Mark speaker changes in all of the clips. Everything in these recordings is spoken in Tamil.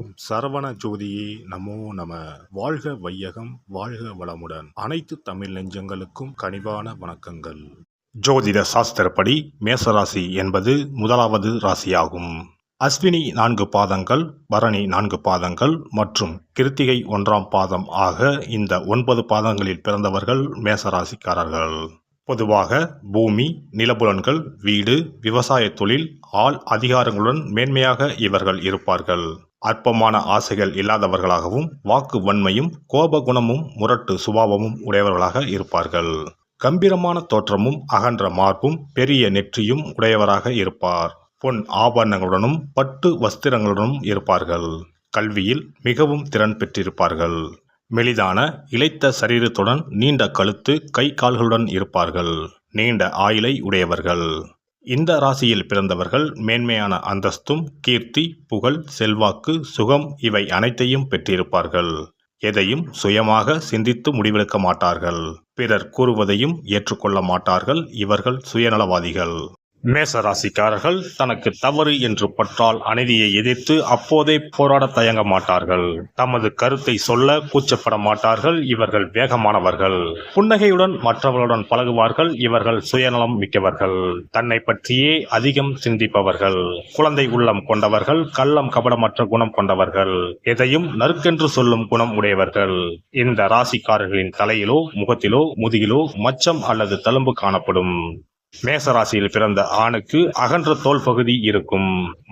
Speaker 1: ஓம் சரவண ஜோதியே நமோ நம. வாழ்க வையகம், வாழ்க வளமுடன். அனைத்து தமிழ் நெஞ்சங்களுக்கும் கனிவான வணக்கங்கள். ஜோதிட சாஸ்திரப்படி மேசராசி என்பது முதலாவது ராசியாகும். அஸ்வினி 4 பாதங்கள், பரணி 4 பாதங்கள் மற்றும் கிருத்திகை 1ஆம் பாதம் ஆக இந்த 9 பாதங்களில் பிறந்தவர்கள் மேசராசிக்காரர்கள். பொதுவாக பூமி, நிலபுலன்கள், வீடு, விவசாய தொழில், ஆள் அதிகாரங்களுடன் மேன்மையாக இவர்கள் இருப்பார்கள். அற்பமான ஆசைகள் இல்லாதவர்களாகவும் வாக்கு வன்மையும் கோப குணமும் முரட்டு சுபாவமும் உடையவர்களாக இருப்பார்கள். கம்பீரமான தோற்றமும் அகன்ற மார்பும் பெரிய நெற்றியும் உடையவராக இருப்பார். பொன் ஆபரணங்களுடனும் பட்டு வஸ்திரங்களுடனும் இருப்பார்கள். கல்வியில் மிகவும் திறன் பெற்றிருப்பார்கள். மெலிதான இளைத்த சரீரத்துடன் நீண்ட கழுத்து, கை கால்களுடன் இருப்பார்கள். நீண்ட ஆயுளை உடையவர்கள். இந்த ராசியில் பிறந்தவர்கள் மேன்மையான அந்தஸ்தும் கீர்த்தி, புகழ், செல்வாக்கு, சுகம் இவை அனைத்தையும் பெற்றிருப்பார்கள். எதையும் சுயமாக சிந்தித்து முடிவெடுக்க மாட்டார்கள். பிறர் கூறுவதையும் ஏற்றுக்கொள்ள மாட்டார்கள். இவர்கள் சுயநலவாதிகள். மேசராசிக்காரர்கள் தனக்கு தவறு என்று பற்றால் அநீதியை எதிர்த்து அப்போதே போராட தயங்க மாட்டார்கள். தமது கருத்தை சொல்ல கூச்சப்பட மாட்டார்கள். இவர்கள் வேகமானவர்கள். புன்னகையுடன் மற்றவர்களுடன் பழகுவார்கள். இவர்கள் சுயநலம் மிக்கவர்கள். தன்னை பற்றியே அதிகம் சிந்திப்பவர்கள். குழந்தை உள்ளம் கொண்டவர்கள். கள்ளம் கபடமற்ற குணம் கொண்டவர்கள். எதையும் நறுக்கென்று சொல்லும் குணம் உடையவர்கள். இந்த ராசிக்காரர்களின் தலையிலோ முகத்திலோ முதுகிலோ மச்சம் அல்லது தழும்பு காணப்படும். மேசராசியில் பிறந்த ஆணுக்கு அகன்ற தோல் பகுதி இருக்கும்.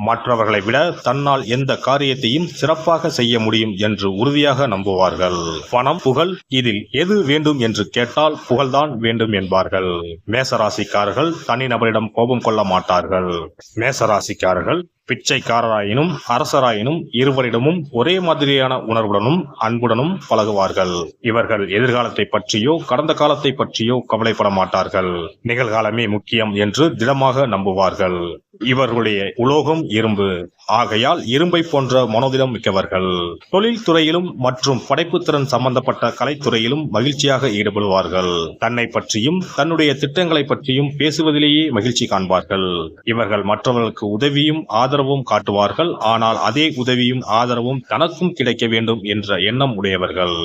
Speaker 1: மற்றவர்களை விட தன்னால் எந்த காரியத்தையும் சிறப்பாக செய்ய முடியும் என்று உறுதியாக நம்புவார்கள். பணம், புகழ் இதில் எது வேண்டும் என்று கேட்டால் புகழ்தான் வேண்டும் என்பார்கள். மேசராசிக்காரர்கள் தனிநபரிடம் கோபம் கொள்ள மாட்டார்கள். மேசராசிக்காரர்கள் பிச்சைக்காரராயினும் அரசராயினும் இருவரிடமும் ஒரே மாதிரியான உணர்வுடனும் அன்புடனும் பழகுவார்கள். இவர்கள் எதிர்காலத்தை பற்றியோ கடந்த காலத்தை பற்றியோ கவலைப்பட மாட்டார்கள். நிகழ்காலமே முக்கியம் என்று திடமாக நம்புவார்கள். இவர்களுடைய உலோகம் இரும்பு. ஆகையால் இரும்பை போன்ற மனோதிடம் மிக்கவர்கள். தொழில் துறையிலும் மற்றும் படைப்புத்திறன் சம்பந்தப்பட்ட கலைத்துறையிலும் மகிழ்ச்சியாக ஈடுபடுவார்கள். தன்னை பற்றியும் தன்னுடைய திட்டங்களை பற்றியும் பேசுவதிலேயே மகிழ்ச்சி காண்பார்கள். இவர்கள் மற்றவர்களுக்கு உதவியும் ஆதரவும் காட்டுவார்கள். ஆனால் அதே உதவியும் ஆதரவும் தனக்கும் கிடைக்க வேண்டும் என்ற எண்ணம் உடையவர்கள்.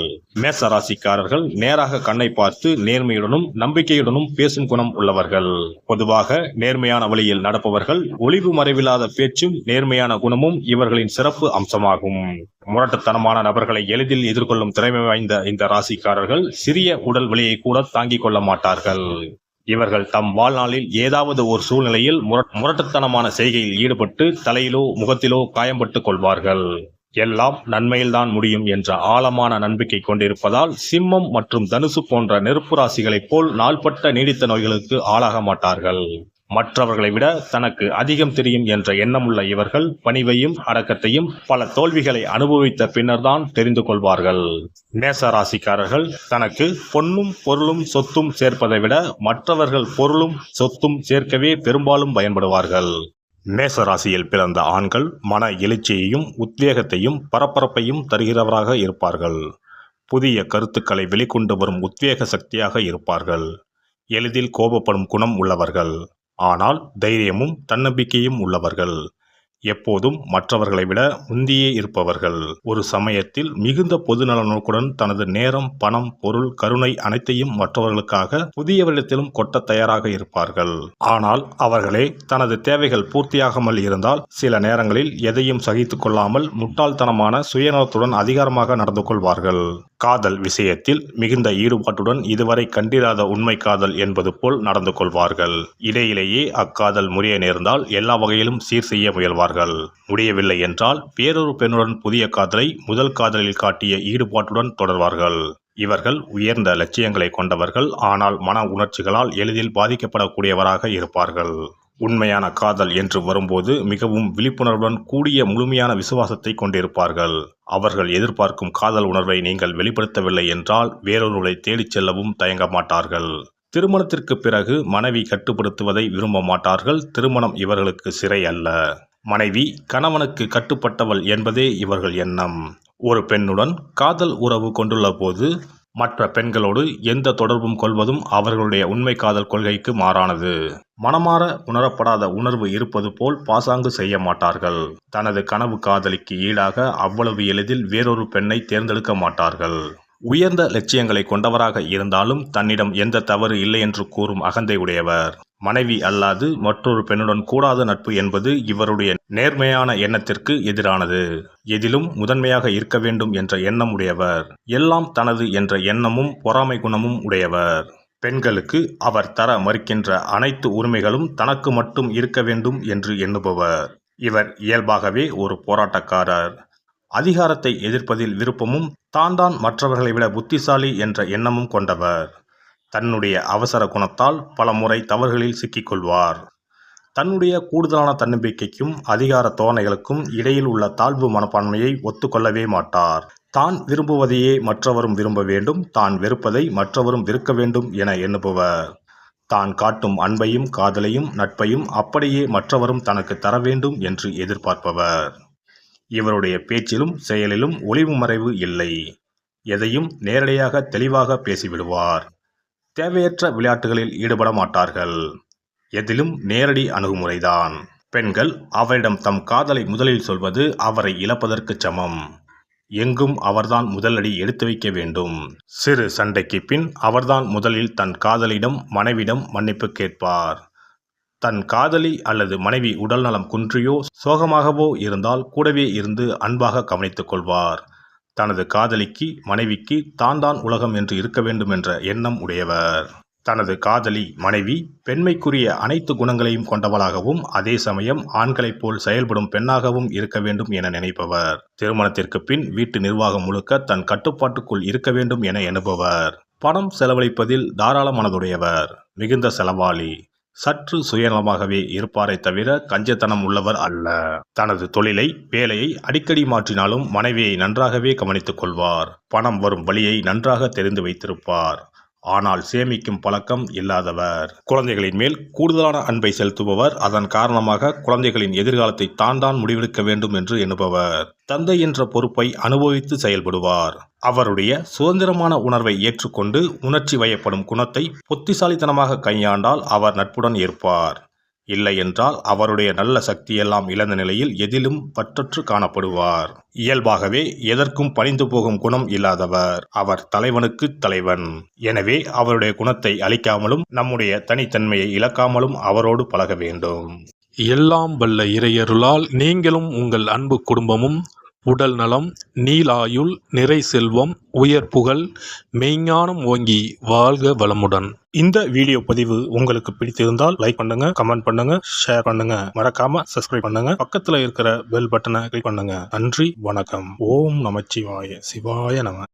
Speaker 1: மேசராசிக்காரர்கள் நேராக கண்ணை பார்த்து நேர்மையுடனும் நம்பிக்கையுடனும் பேசும் குணம் உள்ளவர்கள். பொதுவாக நேர்மையான வழியில் நடப்பவர்கள். ஒளிவு மறைவில்லாத பேச்சும் நேர்மையான குணமும் இவர்களின் சிறப்பு அம்சமாகும். முரட்டுத்தனமான நபர்களை எளிதில் எதிர்கொள்ளும் திறமை வாய்ந்த இந்த ராசிக்காரர்கள் சிறிய உடல் வலியை கூட தாங்கிக் கொள்ள மாட்டார்கள். இவர்கள் தம் வாழ்நாளில் ஏதாவது ஒரு சூழ்நிலையில் முரட்டுத்தனமான செய்கையில் ஈடுபட்டு தலையிலோ முகத்திலோ காயம்பட்டுக் கொள்வார்கள். எல்லாம் நன்மையில்தான் முடியும் என்ற ஆழமான நம்பிக்கை கொண்டிருப்பதால் சிம்மம் மற்றும் தனுசு போன்ற நெருப்பு ராசிகளைப் போல் நாள்பட்ட நீடித்த நோய்களுக்கு ஆளாக மாட்டார்கள். மற்றவர்களை விட தனக்கு அதிகம் தெரியும் என்ற எண்ணமுள்ள இவர்கள் பணிவையும் அடக்கத்தையும் பல தோல்விகளை அனுபவித்த பின்னர்தான் தெரிந்து கொள்வார்கள். மேச ராசிக்காரர்கள் தனக்கு பொன்னும் பொருளும் சொத்தும் சேர்ப்பதை விட மற்றவர்கள் பொருளும் சொத்தும் சேர்க்கவே பெரும்பாலும் பயன்படுவார்கள். மேச ராசியில் பிறந்த ஆண்கள் மன எழுச்சியையும் உத்வேகத்தையும் பரபரப்பையும் தருகிறவராக இருப்பார்கள். புதிய கருத்துக்களை வெளிக்கொண்டு வரும் உத்வேக சக்தியாக இருப்பார்கள். எளிதில் கோபப்படும் குணம் உள்ளவர்கள். ஆனால் தைரியமும் தன்னம்பிக்கையும் உள்ளவர்கள். எப்போதும் மற்றவர்களை விட முந்தியே இருப்பவர்கள். ஒரு சமயத்தில் மிகுந்த பொதுநல நோக்குடன் தனது நேரம், பணம், பொருள், கருணை அனைத்தையும் மற்றவர்களுக்காக புதியவரிடத்திலும் கொட்ட தயாராக இருப்பார்கள். ஆனால் அவர்களே தனது தேவைகள் பூர்த்தியாகாமல் இருந்தால் சில நேரங்களில் எதையும் சகித்து கொள்ளாமல் முட்டாள்தனமான சுயநலத்துடன் அதிகாரமாக நடந்து கொள்வார்கள். காதல் விஷயத்தில் மிகுந்த ஈடுபாட்டுடன் இதுவரை கண்டிராத உண்மை காதல் என்பது போல் நடந்து கொள்வார்கள். இடையிலேயே அக்காதல் முறிய நேர்ந்தால் எல்லா வகையிலும் சீர் செய்ய முயல்வார்கள். முடியவில்லை என்றால் வேறொரு பெண்ணுடன் புதிய காதலை முதல் காதலில் காட்டிய ஈடுபாட்டுடன் தொடர்வார்கள். இவர்கள் உயர்ந்த லட்சியங்களை கொண்டவர்கள். ஆனால் மன உணர்ச்சிகளால் எளிதில் பாதிக்கப்படக்கூடியவராக இருப்பார்கள். உண்மையான காதல் என்று வரும்போது மிகவும் விழிப்புணர்வுடன் கூடிய முழுமையான விசுவாசத்தை கொண்டிருப்பார்கள். அவர்கள் எதிர்பார்க்கும் காதல் உணர்வை நீங்கள் வெளிப்படுத்தவில்லை என்றால் வேறொருவரை தேடிச் செல்லவும் தயங்க மாட்டார்கள். திருமணத்திற்கு பிறகு மனைவி கட்டுப்படுத்துவதை விரும்ப மாட்டார்கள். திருமணம் இவர்களுக்கு சிறை அல்ல. மனைவி கணவனுக்கு கட்டுப்பட்டவள் என்பதே இவர்கள் எண்ணம். ஒரு பெண்ணுடன் காதல் உறவு கொண்டுள்ள போது மற்ற பெண்களோடு எந்த தொடர்பும் கொள்வதும் அவர்களுடைய உண்மை காதல் கொள்கைக்கு மாறானது. மனமாற உணரப்படாத உணர்வு இருப்பது போல் பாசாங்கு செய்ய மாட்டார்கள். தனது கனவு காதலிக்கு ஈடாக அவ்வளவு எளிதில் வேறொரு பெண்ணை தேர்ந்தெடுக்க மாட்டார்கள். உயர்ந்த லட்சியங்களை கொண்டவராக இருந்தாலும் தன்னிடம் எந்த தவறு இல்லை என்று கூறும் அகந்தை உடையவர். மனைவி அல்லாது மற்றொரு பெண்ணுடன் கூடாத நட்பு என்பது இவருடைய நேர்மையான எண்ணத்திற்கு எதிரானது. எதிலும் முதன்மையாக இருக்க வேண்டும் என்ற எண்ணம் உடையவர். எல்லாம் தனது என்ற எண்ணமும் பொறாமை குணமும் உடையவர். பெண்களுக்கு அவர் தர மறுக்கின்ற அனைத்து உரிமைகளும் தனக்கு மட்டும் இருக்க வேண்டும் என்று எண்ணுபவர். இவர் இயல்பாகவே ஒரு போராட்டக்காரர். அதிகாரத்தை எதிர்ப்பதில் விருப்பமும் தான் மற்றவர்களை விட புத்திசாலி என்ற எண்ணமும் கொண்டவர். தன்னுடைய அவசர குணத்தால் பல முறை தவறுகளில் சிக்கிக்கொள்வார். தன்னுடைய கூடுதலான தன்னம்பிக்கைக்கும் அதிகார தோரணைகளுக்கும் இடையில் உள்ள தாழ்வு மனப்பான்மையை ஒத்துக்கொள்ளவே மாட்டார். தான் விரும்புவதையே மற்றவரும் விரும்ப வேண்டும், தான் வெறுப்பதை மற்றவரும் வெறுக்க வேண்டும் என எண்ணுபவர். தான் காட்டும் அன்பையும் காதலையும் நட்பையும் அப்படியே மற்றவரும் தனக்கு தர வேண்டும் என்று எதிர்பார்ப்பவர். இவருடைய பேச்சிலும் செயலிலும் ஒளிவு மறைவு இல்லை. எதையும் நேரடியாக தெளிவாக பேசிவிடுவார். தேவையற்ற விளையாட்டுகளில் ஈடுபட மாட்டார்கள். எதிலும் நேரடி அணுகுமுறைதான். பெண்கள் அவரிடம் தம் காதலை முதலில் சொல்வது அவரை இழப்பதற்கு சமம். எங்கும் அவர்தான் முதலடி எடுத்து வைக்க வேண்டும். சிறு சண்டைக்கு பின் அவர்தான் முதலில் தன் காதலிடம் மனைவிடம் மன்னிப்பு கேட்பார். தன் காதலி அல்லது மனைவி உடல்நலம் குன்றியோ சோகமாகவோ இருந்தால் கூடவே இருந்து அன்பாக கவனித்துக் கொள்வார். தனது காதலிக்கு மனைவிக்கு தான் உலகம் என்று இருக்க வேண்டும் என்ற எண்ணம் உடையவர். தனது காதலி மனைவி பெண்மைக்குரிய அனைத்து குணங்களையும் கொண்டவளாகவும் அதே சமயம் ஆண்களைப் போல் செயல்படும் பெண்ணாகவும் இருக்க வேண்டும் என நினைப்பவர். திருமணத்திற்கு பின் வீட்டு நிர்வாகம் முழுக்க தன் கட்டுப்பாட்டுக்குள் இருக்க வேண்டும் என எண்ணுபவர். பணம் செலவழிப்பதில் தாராள மனதுடையவர். மிகுந்த செலவாளி. சற்று சுயநலமாகவே இருப்பாரை தவிர கஞ்சத்தனம் உள்ளவர் அல்ல. தனது தொழிலை வேலையை அடிக்கடி மாற்றினாலும் மனைவியை நன்றாகவே கவனித்துக் கொள்வார். பணம் வரும் வழியை நன்றாக தெரிந்து வைத்திருப்பார். ஆனால் சேமிக்கும் பழக்கம் இல்லாதவர். குழந்தைகளின் மேல் கூடுதலான அன்பை செலுத்துபவர். அதன் காரணமாக குழந்தைகளின் எதிர்காலத்தை தான் முடிவெடுக்க வேண்டும் என்று எண்ணுபவர். தந்தை என்ற பொறுப்பை அனுபவித்து செயல்படுவார். அவருடைய சுதந்திரமான உணர்வை ஏற்றுக்கொண்டு உணர்ச்சி வயப்படும் குணத்தை புத்திசாலித்தனமாக கையாண்டால் அவர் நட்புடன் இருப்பார். இல்லை என்றால் அவருடைய நல்ல சக்தியெல்லாம் இழந்த நிலையில் எதிலும் பற்றற்று காணப்படுவார். இயல்பாகவே எதற்கும் பணிந்து போகும் குணம் இல்லாதவர். அவர் தலைவனுக்கு தலைவன். எனவே அவருடைய குணத்தை அழிக்காமலும் நம்முடைய தனித்தன்மையை இழக்காமலும் அவரோடு பழக வேண்டும்.
Speaker 2: எல்லாம் வல்ல இறையருளால் நீங்களும் உங்கள் அன்பு குடும்பமும் உடல் நலம், நீலாயுள், நிறை செல்வம், உயர் புகழ், மெய்ஞானம் ஓங்கி வாழ்க வளமுடன்.
Speaker 1: இந்த வீடியோ பதிவு உங்களுக்கு பிடித்திருந்தால் லைக் பண்ணுங்க, கமெண்ட் பண்ணுங்க, ஷேர் பண்ணுங்க. மறக்காம சப்ஸ்கிரைப் பண்ணுங்க. பக்கத்துல இருக்கிற பெல் பட்டனை கிளிக் பண்ணுங்க. நன்றி, வணக்கம். ஓம் நமச்சிவாய. சிவாய நம.